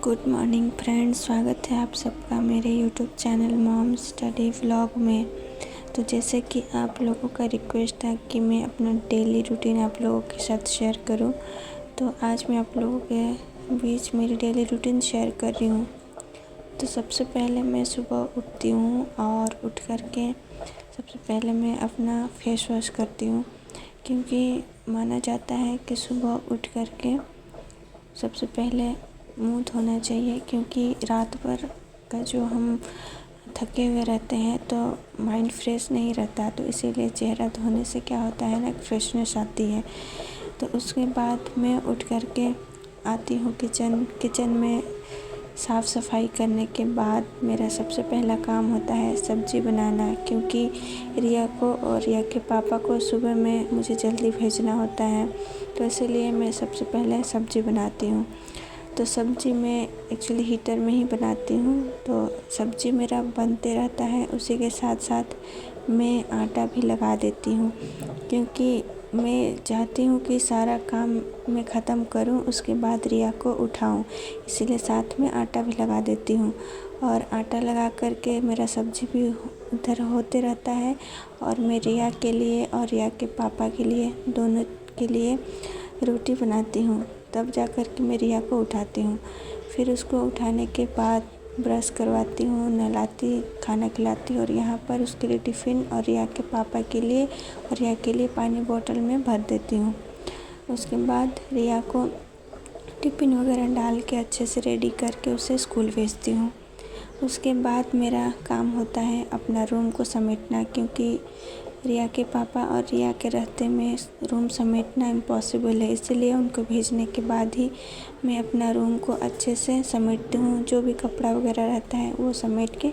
Good morning friends, स्वागत है आप सबका मेरे YouTube channel mom study vlog में। तो जैसे कि आप लोगों का रिक्वेस्ट था कि मैं अपना डेली रूटीन आप लोगों के साथ शेयर करूं, तो आज मैं आप लोगों के बीच मेरी डेली रूटीन शेयर कर रही हूं। तो सबसे पहले मैं सुबह उठती हूं और उठ कर के सबसे पहले मैं अपना फेस वॉश करती हूं, क्योंकि माना जाता है कि सुबह उठ कर के सबसे पहले मुंह धोना चाहिए, क्योंकि रात भर का जो हम थके हुए रहते हैं तो माइंड फ्रेश नहीं रहता। तो इसीलिए चेहरा धोने से क्या होता है ना, फ्रेशनेस आती है। तो उसके बाद मैं उठ कर के आती हूँ किचन में। साफ़ सफाई करने के बाद मेरा सबसे पहला काम होता है सब्ज़ी बनाना, क्योंकि रिया को और रिया के पापा को सुबह में मुझे जल्दी भेजना होता है। तो इसीलिए मैं सबसे पहले सब्ज़ी बनाती हूँ। तो सब्ज़ी मैं एक्चुअली हीटर में ही बनाती हूँ, तो सब्ज़ी मेरा बनते रहता है। उसी के साथ साथ मैं आटा भी लगा देती हूँ, क्योंकि मैं चाहती हूँ कि सारा काम मैं ख़त्म करूँ, उसके बाद रिया को उठाऊँ। इसीलिए साथ में आटा भी लगा देती हूँ। और आटा लगा कर के मेरा सब्ज़ी भी उधर होते रहता है, और मैं रिया के लिए और रिया के पापा के लिए, दोनों के लिए रोटी बनाती हूँ। तब जा कर के मैं रिया को उठाती हूँ। फिर उसको उठाने के बाद ब्रश करवाती हूँ, नहलाती, खाना खिलाती हूँ, और यहाँ पर उसके लिए टिफ़िन और रिया के पापा के लिए और रिया के लिए पानी बोतल में भर देती हूँ। उसके बाद रिया को टिफ़िन वगैरह डाल के अच्छे से रेडी करके उसे स्कूल भेजती हूँ। उसके बाद मेरा काम होता है अपना रूम को समेटना, क्योंकि रिया के पापा और रिया के रहते में रूम समेटना इम्पॉसिबल है। इसलिए उनको भेजने के बाद ही मैं अपना रूम को अच्छे से समेटती हूँ। जो भी कपड़ा वगैरह रहता है वो समेट के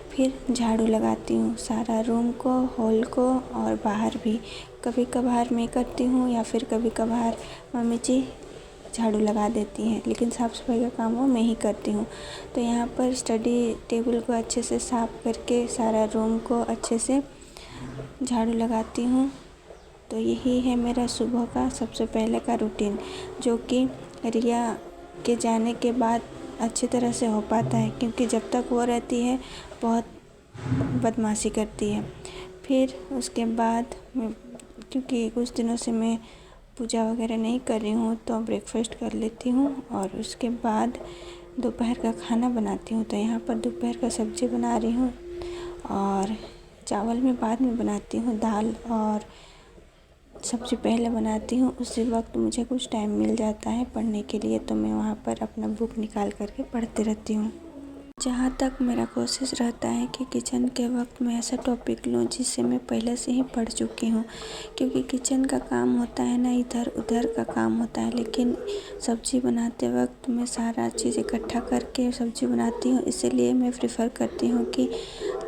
फिर झाड़ू लगाती हूँ, सारा रूम को, हॉल को और बाहर भी। कभी कभार मैं करती हूँ या फिर कभी कभार मम्मी जी झाड़ू लगा देती हैं, लेकिन साफ़ सफाई का काम वो मैं ही करती हूँ। तो यहाँ पर स्टडी टेबल को अच्छे से साफ़ करके सारा रूम को अच्छे से झाड़ू लगाती हूँ। तो यही है मेरा सुबह का सबसे पहले का रूटीन, जो कि रिया के जाने के बाद अच्छी तरह से हो पाता है, क्योंकि जब तक वो रहती है बहुत बदमाशी करती है। फिर उसके बाद क्योंकि कुछ दिनों से मैं पूजा वगैरह नहीं कर रही हूँ, तो ब्रेकफास्ट कर लेती हूँ और उसके बाद दोपहर का खाना बनाती हूँ। तो यहाँ पर दोपहर का सब्ज़ी बना रही हूँ, और चावल मैं बाद में बनाती हूँ। दाल और सब्ज़ी पहले बनाती हूँ। उसी वक्त मुझे कुछ टाइम मिल जाता है पढ़ने के लिए, तो मैं वहाँ पर अपना बुक निकाल करके पढ़ती रहती हूँ। जहाँ तक मेरा कोशिश रहता है कि किचन के वक्त मैं ऐसा टॉपिक लूँ जिससे मैं पहले से ही पढ़ चुकी हूँ, क्योंकि किचन का काम होता है ना, इधर उधर का काम होता है। लेकिन सब्ज़ी बनाते वक्त मैं सारा चीज़ इकट्ठा करके सब्ज़ी बनाती हूँ। इसीलिए मैं प्रेफर करती हूँ कि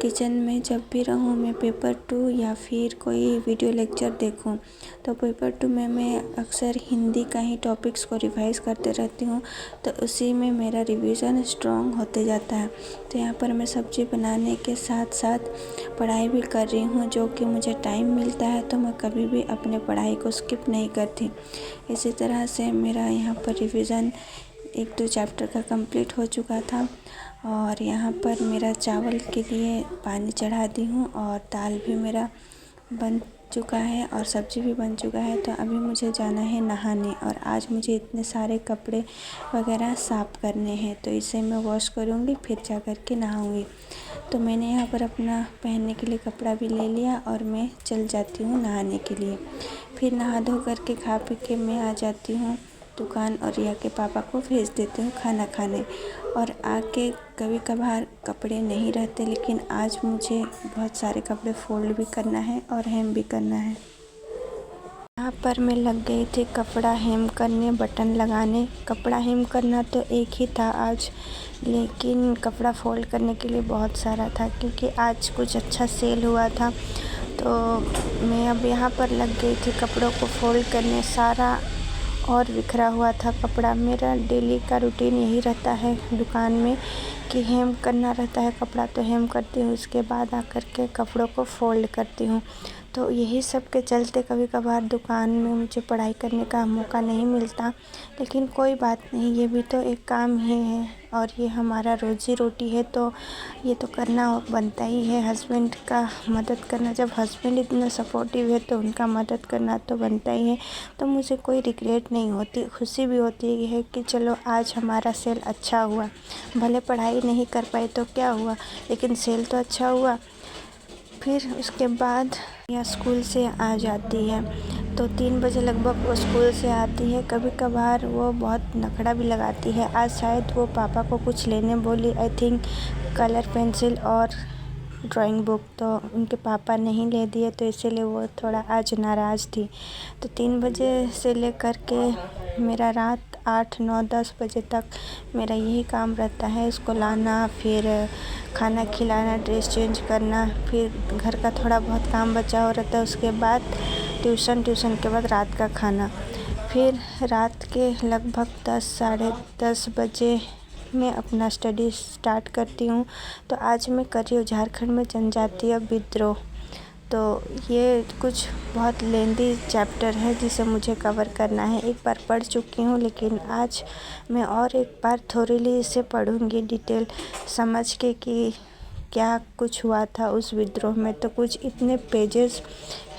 किचन में जब भी रहूँ मैं पेपर 2 या फिर कोई वीडियो लेक्चर देखूँ। तो पेपर 2 में मैं अक्सर हिंदी का ही टॉपिक्स को रिवाइज़ करते रहती हूँ, तो उसी में मेरा रिवीजन स्ट्रॉन्ग होते जाता है। तो यहाँ पर मैं सब्ज़ी बनाने के साथ साथ पढ़ाई भी कर रही हूँ, जो कि मुझे टाइम मिलता है तो मैं कभी भी अपने पढ़ाई को स्किप नहीं करती। इसी तरह से मेरा यहाँ पर रिवीजन 1-2 चैप्टर का कंप्लीट हो चुका था। और यहाँ पर मेरा चावल के लिए पानी चढ़ा दी हूँ, और दाल भी मेरा बन चुका है और सब्ज़ी भी बन चुका है। तो अभी मुझे जाना है नहाने, और आज मुझे इतने सारे कपड़े वगैरह साफ़ करने हैं, तो इसे मैं वॉश करूँगी, फिर जा कर के नहाऊँगी। तो मैंने यहाँ पर अपना पहनने के लिए कपड़ा भी ले लिया और मैं चल जाती हूँ नहाने के लिए। फिर नहा धो करके खा पी के मैं आ जाती हूँ दुकान, और रिया के पापा को भेज देती हूँ खाना खाने। और आके कभी कभार कपड़े नहीं रहते, लेकिन आज मुझे बहुत सारे कपड़े फोल्ड भी करना है और हेम भी करना है। यहाँ पर मैं लग गई थी कपड़ा हेम करने, बटन लगाने। कपड़ा हेम करना तो एक ही था आज, लेकिन कपड़ा फोल्ड करने के लिए बहुत सारा था, क्योंकि आज कुछ अच्छा सेल हुआ था। तो मैं अब यहाँ पर लग गई थी कपड़ों को फोल्ड करने। सारा और बिखरा हुआ था कपड़ा। मेरा डेली का रूटीन यही रहता है दुकान में कि हेम करना रहता है कपड़ा तो हेम करती हूँ, उसके बाद आकर के कपड़ों को फोल्ड करती हूँ। तो यही सब के चलते कभी कभार दुकान में मुझे पढ़ाई करने का मौका नहीं मिलता, लेकिन कोई बात नहीं, ये भी तो एक काम ही है और ये हमारा रोजी रोटी है, तो ये तो करना बनता ही है। हस्बैंड का मदद करना, जब हस्बैंड इतना सपोर्टिव है तो उनका मदद करना तो बनता ही है। तो मुझे कोई रिग्रेट नहीं होती, खुशी भी होती है कि चलो आज हमारा सेल अच्छा हुआ, भले पढ़ाई नहीं कर पाए तो क्या हुआ, लेकिन सेल तो अच्छा हुआ। फिर उसके बाद या स्कूल से आ जाती है तो 3 बजे लगभग वो स्कूल से आती है। कभी कभार वो बहुत नखड़ा भी लगाती है। आज शायद वो पापा को कुछ लेने बोली, आई थिंक कलर पेंसिल और ड्राइंग बुक, तो उनके पापा नहीं ले दिए, तो इसीलिए वो थोड़ा आज नाराज़ थी। तो 3 बजे से लेकर के मेरा रात 8, 9, 10 बजे तक मेरा यही काम रहता है, इसको लाना, फिर खाना खिलाना, ड्रेस चेंज करना, फिर घर का थोड़ा बहुत काम बचा हो रहता है, उसके बाद ट्यूशन के बाद रात का खाना। फिर रात के लगभग 10, साढ़े 10 बजे मैं अपना स्टडी स्टार्ट करती हूँ। तो आज मैं कर रही हूँ झारखंड में जनजातीय विद्रोह। तो ये कुछ बहुत लेंदी चैप्टर है जिसे मुझे कवर करना है। एक बार पढ़ चुकी हूँ, लेकिन आज मैं और एक बार थोरीली इसे पढ़ूँगी डिटेल समझ के कि क्या कुछ हुआ था उस विद्रोह में। तो कुछ इतने पेजेस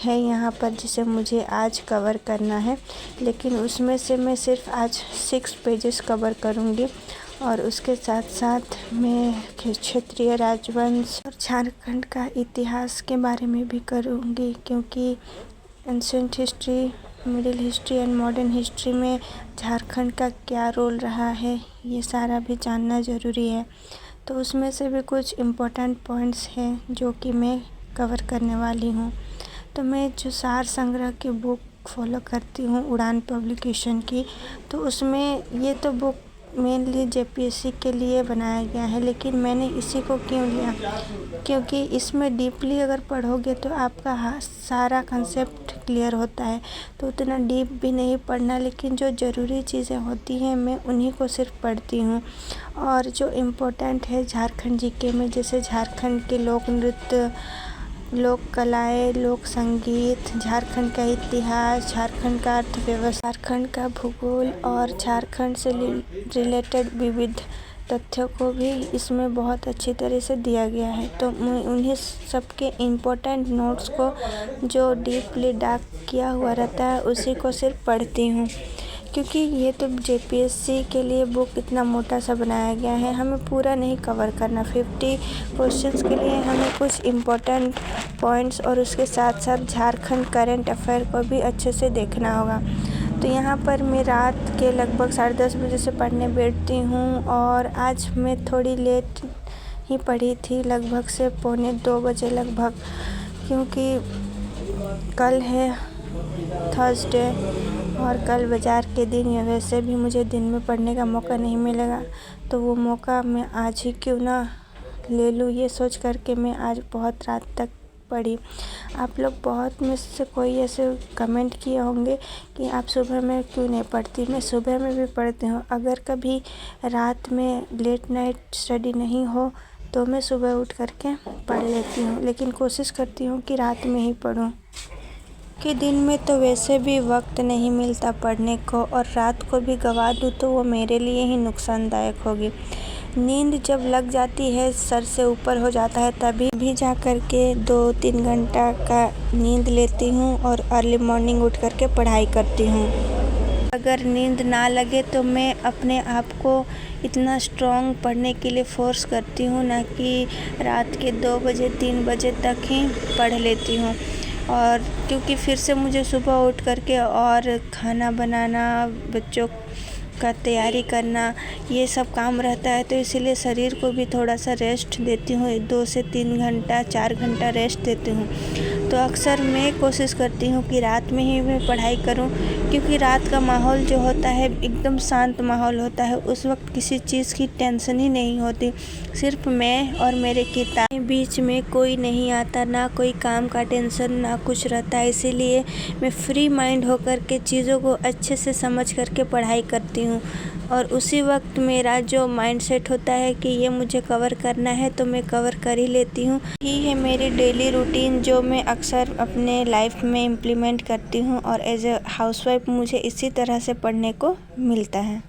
है यहाँ पर जिसे मुझे आज कवर करना है, लेकिन उसमें से मैं सिर्फ आज 6 पेजेस कवर करूँगी और उसके साथ साथ मैं क्षेत्रीय राजवंश और झारखंड का इतिहास के बारे में भी करूँगी, क्योंकि ancient history, middle history and modern history में झारखंड का क्या रोल रहा है ये सारा भी जानना ज़रूरी है। तो उसमें से भी कुछ इम्पोर्टेंट पॉइंट्स हैं जो कि मैं कवर करने वाली हूँ। तो मैं जो सार संग्रह की बुक फॉलो करती हूँ उड़ान पब्लिकेशन की, तो उसमें ये तो बुक मेनली जेपीएससी के लिए बनाया गया है, लेकिन मैंने इसी को क्यों लिया, क्योंकि इसमें डीपली अगर पढ़ोगे तो आपका सारा कंसेप्ट क्लियर होता है। तो उतना डीप भी नहीं पढ़ना, लेकिन जो ज़रूरी चीज़ें होती हैं मैं उन्हीं को सिर्फ पढ़ती हूँ। और जो इम्पोर्टेंट है झारखंड जीके में, जैसे झारखंड के लोक नृत्य, लोक कलाएँ, लोक संगीत, झारखंड का इतिहास, झारखंड का अर्थव्यवस्था, झारखंड का भूगोल और झारखंड से रिलेटेड विविध तथ्यों को भी इसमें बहुत अच्छी तरह से दिया गया है। तो मैं उन्हीं सबके इम्पोर्टेंट नोट्स को जो डीपली डार्क किया हुआ रहता है उसी को सिर्फ पढ़ती हूँ, क्योंकि ये तो जेपीएससी के लिए बुक इतना मोटा सा बनाया गया है, हमें पूरा नहीं कवर करना। 50 क्वेश्चंस के लिए हमें कुछ इम्पोर्टेंट पॉइंट्स और उसके साथ साथ झारखंड करंट अफेयर को भी अच्छे से देखना होगा। तो यहाँ पर मैं रात के लगभग 10:30 बजे से पढ़ने बैठती हूँ और आज मैं थोड़ी लेट ही पढ़ी थी, लगभग से 1:45 बजे लगभग, क्योंकि कल है थर्सडे और कल बाज़ार के दिन या वैसे भी मुझे दिन में पढ़ने का मौका नहीं मिलेगा, तो वो मौका मैं आज ही क्यों ना ले लूँ, ये सोच कर के मैं आज बहुत रात तक पढ़ी। आप लोग बहुत में से कोई ऐसे कमेंट किए होंगे कि आप सुबह में क्यों नहीं पढ़ती। मैं सुबह में भी पढ़ती हूँ, अगर कभी रात में लेट नाइट स्टडी नहीं हो तो मैं सुबह उठ कर के पढ़ लेती हूँ, लेकिन कोशिश करती हूँ कि रात में ही पढूँ, कि दिन में तो वैसे भी वक्त नहीं मिलता पढ़ने को, और रात को भी गवा दूँ तो वो मेरे लिए ही नुकसानदायक होगी। नींद जब लग जाती है, सर से ऊपर हो जाता है, तभी भी जा कर के 2-3 घंटा का नींद लेती हूँ और अर्ली मॉर्निंग उठ कर के पढ़ाई करती हूँ। अगर नींद ना लगे तो मैं अपने आप को इतना स्ट्रॉन्ग पढ़ने के लिए फ़ोर्स करती हूँ, ना कि रात के 2 बजे 3 बजे तक ही पढ़ लेती हूँ। और क्योंकि फिर से मुझे सुबह उठ कर के और खाना बनाना, बच्चों का तैयारी करना, ये सब काम रहता है, तो इसीलिए शरीर को भी थोड़ा सा रेस्ट देती हूँ। 2 से 3 घंटा 4 घंटा रेस्ट देती हूँ। तो अक्सर मैं कोशिश करती हूँ कि रात में ही मैं पढ़ाई करूँ, क्योंकि रात का माहौल जो होता है एकदम शांत माहौल होता है। उस वक्त किसी चीज़ की टेंशन ही नहीं होती, सिर्फ मैं और मेरे किताब के बीच में कोई नहीं आता, ना कोई काम का टेंशन ना कुछ रहता है। इसीलिए मैं फ्री माइंड होकर के चीज़ों को अच्छे से समझ करके पढ़ाई करती हूँ। और उसी वक्त मेरा जो माइंड सेट होता है कि ये मुझे कवर करना है तो मैं कवर कर ही लेती हूँ। यही है मेरी डेली रूटीन जो मैं अक्सर अपने लाइफ में इम्प्लीमेंट करती हूँ और एज ए हाउसवाइफ मुझे इसी तरह से पढ़ने को मिलता है।